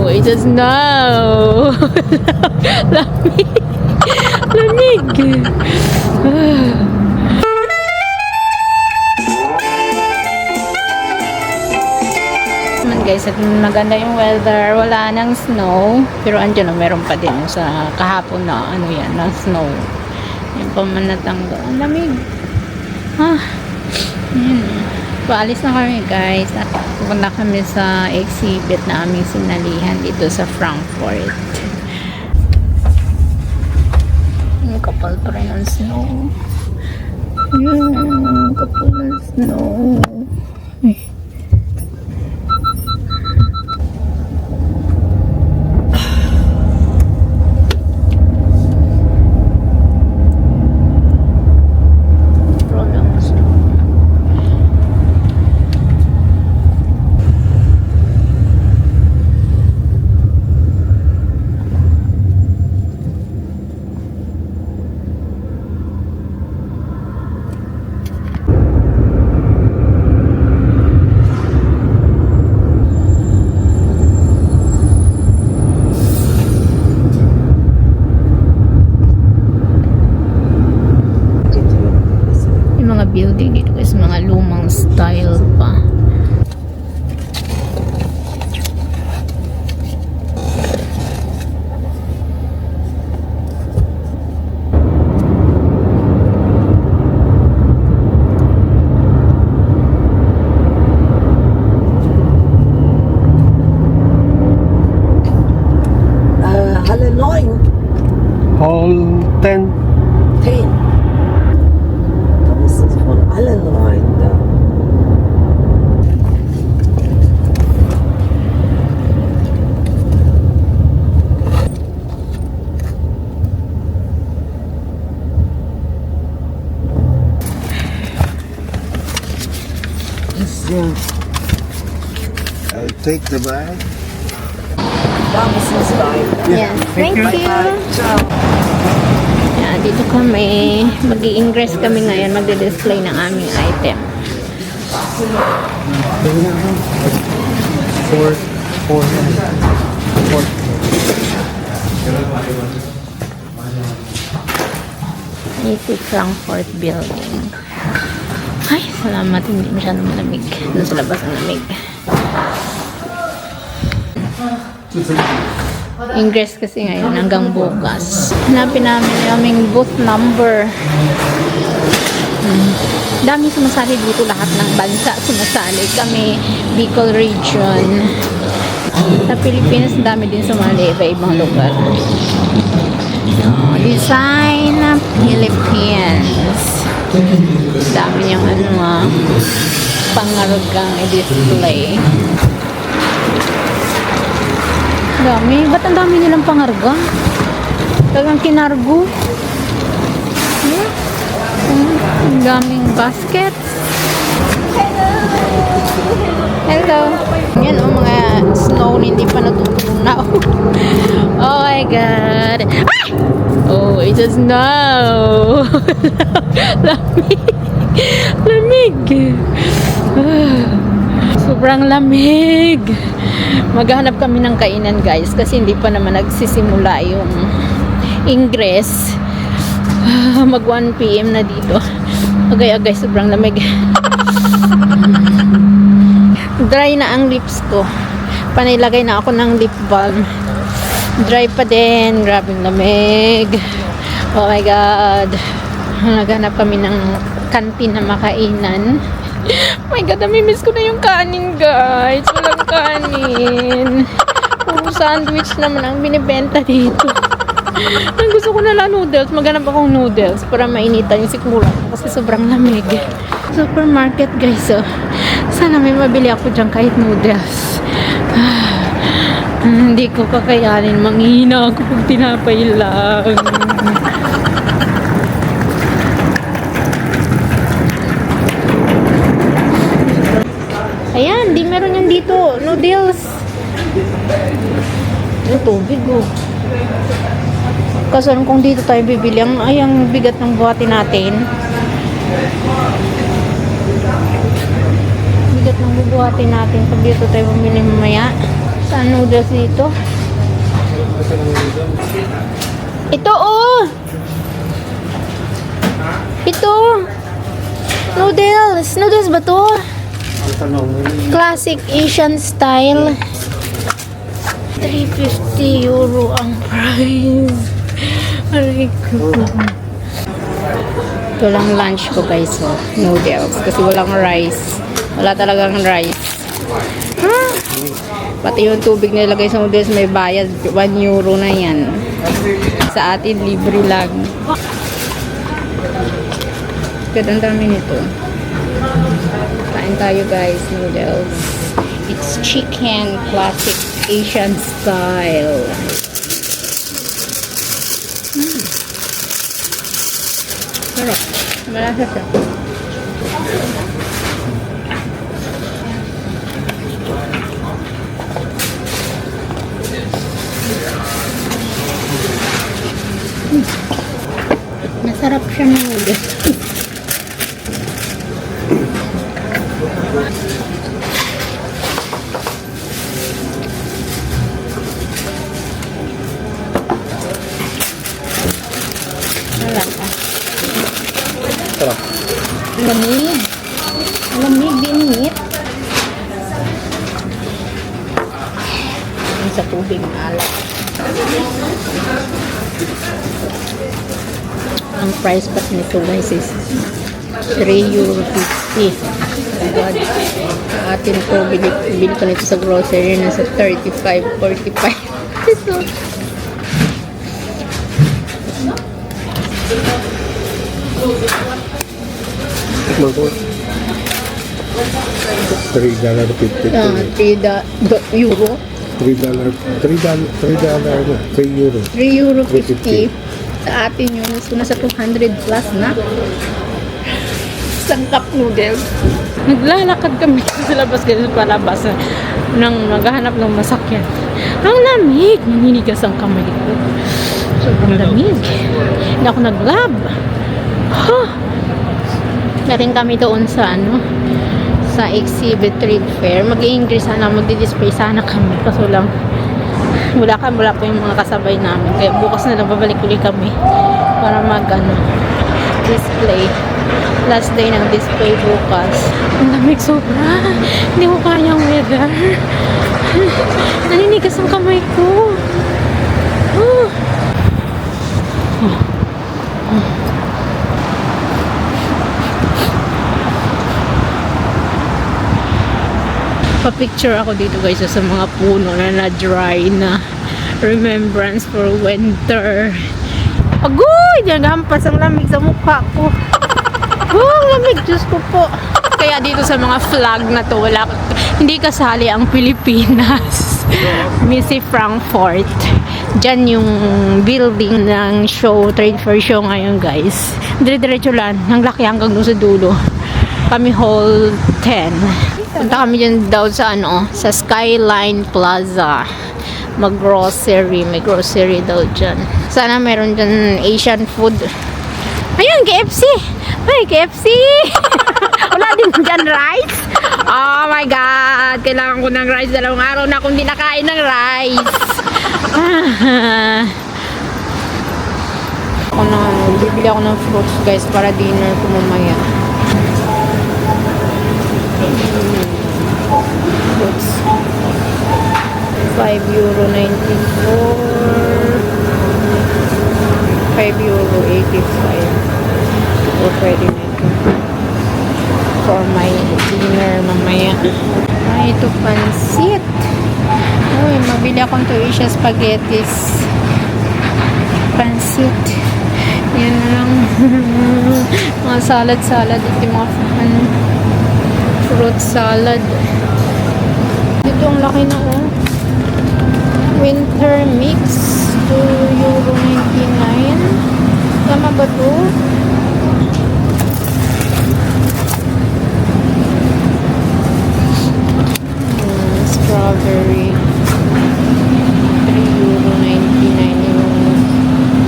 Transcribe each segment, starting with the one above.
Oh, it is now. Lamig. Lamig. Guys, at maganda yung weather, wala nang snow, pero andyan o, meron pa din sa kahapon na ano yan, na snow yung pamanatanggal, ang lamig yun. Paalis na kami guys at pupunta kami sa exhibit na aming sinalihan dito sa Frankfurt. Yung kapal pa rin ang snow, yun, kapal ng snow. Building dito is mga lumang style pa. Hall 9. Hall 10. 10. Von allen rein da. So, I'll take the bag. Da müssen Sie rein. Yes, thank you. Ciao. Dito kami, mag-i-ingress kami ngayon, magdi-display ng aming item. Four. Ito Frankfurt building. Ay, salamat, hindi masyadong malamig. Doon sa labas ang lamig. Ingress kasi ngayon hanggang bukas. Hanapin namin yung aming booth number. Dami sumasali dito, lahat ng bansa sumasali. Kami, Bicol region. Sa Pilipinas, dami din sumali, iba-ibang lugar. Design Philippines. Dami niyang pangarugang i-display. Dami. Ba't ang dami nilang pangarga? Talagang kinargo. Ang daming baskets. Hello. Yan o, mga snow na hindi pa natutunaw. Oh my God. Ah! Oh, it is now. Lamig. Lamig. Sobrang lamig. Maghahanap kami ng kainan guys kasi hindi pa naman nagsisimula yung ingress. Mag 1 PM na dito. Okay guys, sobrang lamig. Dry na ang lips ko. Panilagay na ako ng lip balm. Dry pa din. Grabing lamig. Oh my God. Naghanap kami ng kantin na makainan. Oh my God, namimiss ko na yung kanin guys. Walang kanin. Puro sandwich naman ang binibenta dito. Ang gusto ko na lang noodles. Maghanap akong noodles para mainitan yung sikmura kasi sobrang lamig. Supermarket guys. So, sana may mabili ako dyan kahit noodles. Hindi ko kakayanin. Manghina ako pag tinapay lang. Ayan, di meron yan dito. Noodles. Yung tubig oh. Kaso kung dito tayo bibili, ang bigat ng buhati natin. Bigat ng bubuhati natin pag dito tayo bumili mamaya. Saan noodles dito? Ito oh! Ito! Noodles! Noodles ba to? Classic Asian style. 350 euro ang price. Aray ko. Ito lang lunch ko guys. Oh. Noodles. Kasi walang rice. Wala talagang rice. Pati yung tubig na ilagay sa noodles may bayad. 1 euro na yan. Sa atin, libre lang. Ang dami nito. Kain tayo guys, noodles. It's chicken, classic Asian style. Sarap. Malasa siya. Masarap siya ng noodles. Wala pa. Sarap. Lamig. Lamig, binit. Yung sa tubig alat. Ang price pat nito guys is 3.50 euro. Oh God. Atin ko, bili ko nito sa grocery na sa 35-45 pesos. Magkano? $3.50. Euro. €3.50. Sa atin yun, so nasa 200 plus na. Isang cup noodles. Naglalakad kami sa labas ganun palabas nang maghahanap ng masakyan. Ang lamig! Naninigas ang kamay ko. Sobrang lamig. Hindi ako nag-lab. Huh. Narin kami doon sa sa exhibit trade fair. Mag-i-English sana, magdi-display sana kami. Kaso lang, wala po yung mga kasabay namin. Kaya bukas na lang babalik ulit kami para display. Last day ng display bukas. Ang lamig sobra. Hindi ko kaya ang weather. Naninigas ang kamay ko. Pa-picture ako dito guys sa mga puno na dry na remembrance for winter. Agoy! Naghampas ang lamig sa mukha ko. Oh, lamig. Diyos ko po. Kaya dito sa mga flag na to, hindi kasali ang Pilipinas. Missy Frankfurt. Diyan yung building ng show, trade fair show ngayon guys. Dire-diretso lang. Ang laki hanggang doon sa dulo. Kami hall 10. Punta kami dyan daw sa sa Skyline Plaza. Mag-grocery. May grocery daw dyan. Sana meron dyan Asian food. Ayun, KFC! Ay, KFC! Wala din dyan rice? Oh my God! Kailangan ko ng rice. 2 araw na akong di nakain ng rice. Bibili ako ng fruits guys para dinner ko mamaya. Fruits. €5.94. €5.85 o pwede na ito for my dinner mamaya. Ito pansit. Uy, mabili akong Asia spaghettis. Pansit. Yan lang. Mga salad. Ito mga fruit salad. Dito ang laki na winter mix €2.99. Tama ba to? Strawberry €3.99 yung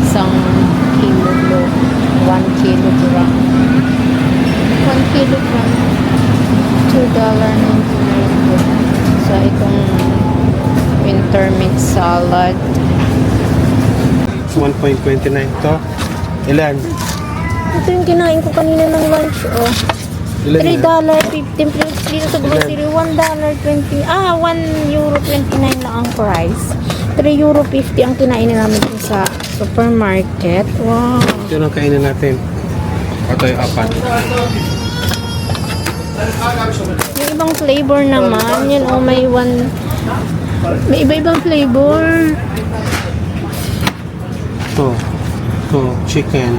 isang kilo. 1 kilogram. 1 kilogram $2.99. So itong peppermint salad. 1.29 to. Ilan? Ito yung kinain ko kanina ng lunch, oh. Ilan na? $3.15 plus dito sa grocery. $1.20. €1.29 lang ang price. €3.50 ang kinain namin dun sa supermarket. Wow. Ito ang kainin natin. Ito yung apat. May ibang flavor naman. Yan, oh, may iba-ibang flavor. Ito, chicken.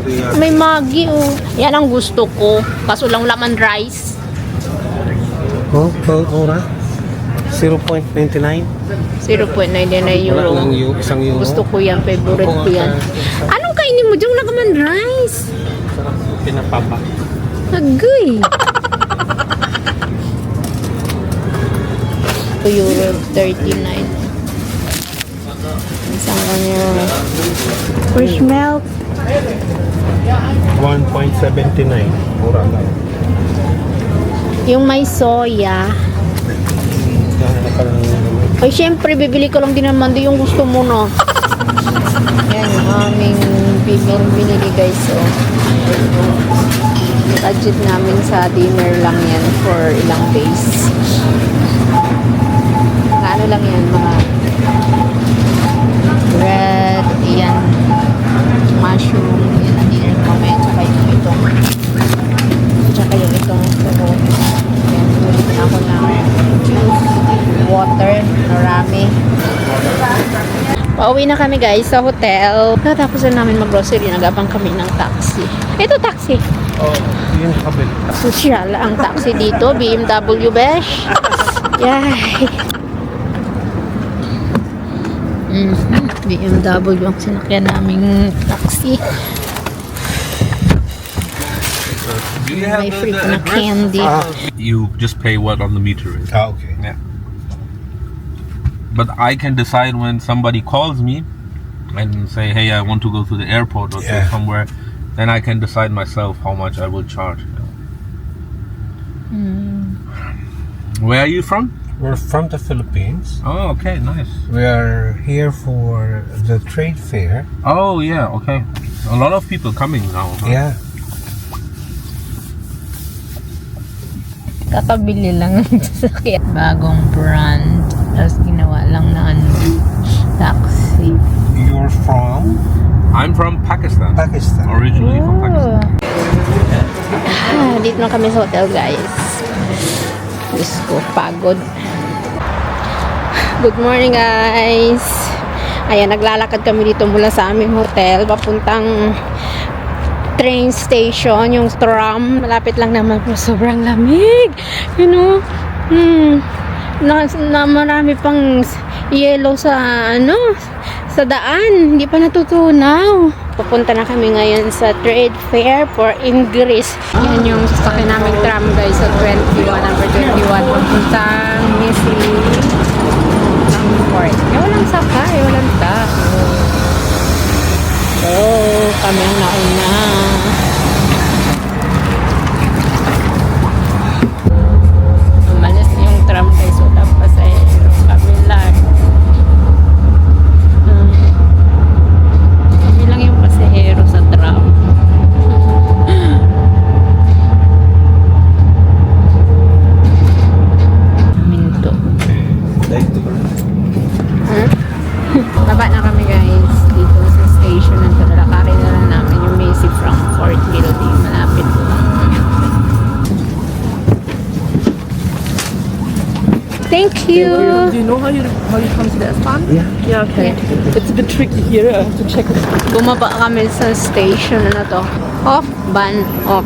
Teriyaki. May Maggi, oh. Yan ang gusto ko. Kaso lang laman rice. Ora? 0.99. 0.99 Wala euro. lang isang euro. Gusto ko yan. Favorite ko yan. Anong kainin mo dyan? Laman rice. Sarap pinapapa. Agoy. €2.39. Isang ano. Fresh milk. 1.79. Mura lang. Yung may soya. Ay, syempre, bibili ko lang din naman doon yung gusto mo, no? Yan, yung aming binili, guys, oh. Budget namin sa dinner lang yan for ilang days. Ano lang yan, mga bread, yan, mushroom, yan ang dinner ko mamaya, tsaka yung itong sarong. Yan, bumili na ako ng juice, water, marami. Pauwi na kami, guys, sa hotel. Tapos na namin mag-grocery, nagabang kami ng taxi. Ito, taxi. Oh, yun kabel. Social ang taxi dito, BMW besh. Yay! BMW ang sinakyan naming taxi. Do you have May free the na address? candy. You just pay what on the meter is. Okay. Yeah. But I can decide when somebody calls me and say, hey, I want to go to the airport or to Yeah. somewhere, then I can decide myself how much I will charge. Where are you from? We're from the Philippines. Oh, okay, nice. We are here for the trade fair. Oh, yeah, okay. A lot of people coming now. Huh? Yeah. Kakabili lang ng sasakyan. Bagong brand. Tapos ginawa lang na taxi. You're from I'm from Pakistan. Pakistan. Originally from Pakistan. Dito na kami sa hotel, guys. Diyos ko, pagod. Good morning, guys. Ayan, naglalakad kami dito mula sa aming hotel papuntang train station, yung tram. Malapit lang naman po, sobrang lamig. You know, na marami pang yellow sa sa daan. Hindi pa natutunaw. Pupunta na kami ngayon sa trade fair for Ingris. Yan yung sasakyan namin tram, guys, sa 21, number 21. Pupuntang Missy Frankfurt. Walang sakay, walang tao. So, kami ang nauna. Umalis yung tram, guys. Walang pasahero. Kami lang. Kami lang yung pasahero sa tram. Minto. Baba na kami, guys, dito sa station ng Talalakari na lang namin yung Macy Frankfurt building, malapit lang. Thank you. Do you know how you come to the S-Bahn? Yeah. Yeah, okay. It's a bit tricky here. I have to check it. Bumaba kami sa station na to. Off, ban, off.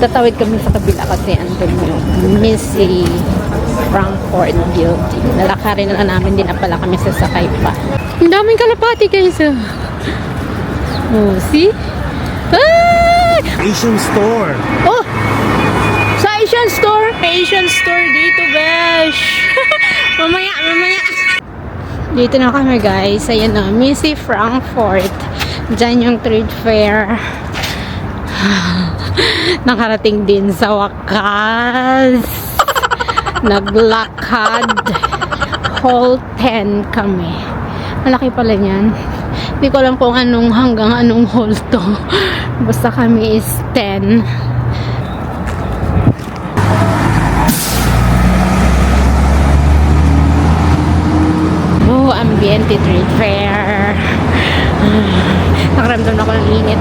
Tatawid kami sa kabila kasi andun yung Macy Frankfurt building. Nalakari na lang namin, din na pala kami sasakay pa. Ang daming kalapati, guys. Oh, see? Ah! Asian store. Oh! Sa Asian store? Asian store dito, besh. Mamaya. Dito na kami, guys. Ayan na, Missy Frankfurt. Diyan yung trade fair. Nakarating din sa wakas. Naglakad. Hall 10 kami. Malaki pala yan. Hindi ko alam kung hanggang anong hall to. Basta kami is 10. Oh, Ambiente Trade Fair. Nakaramdam na ako ng init.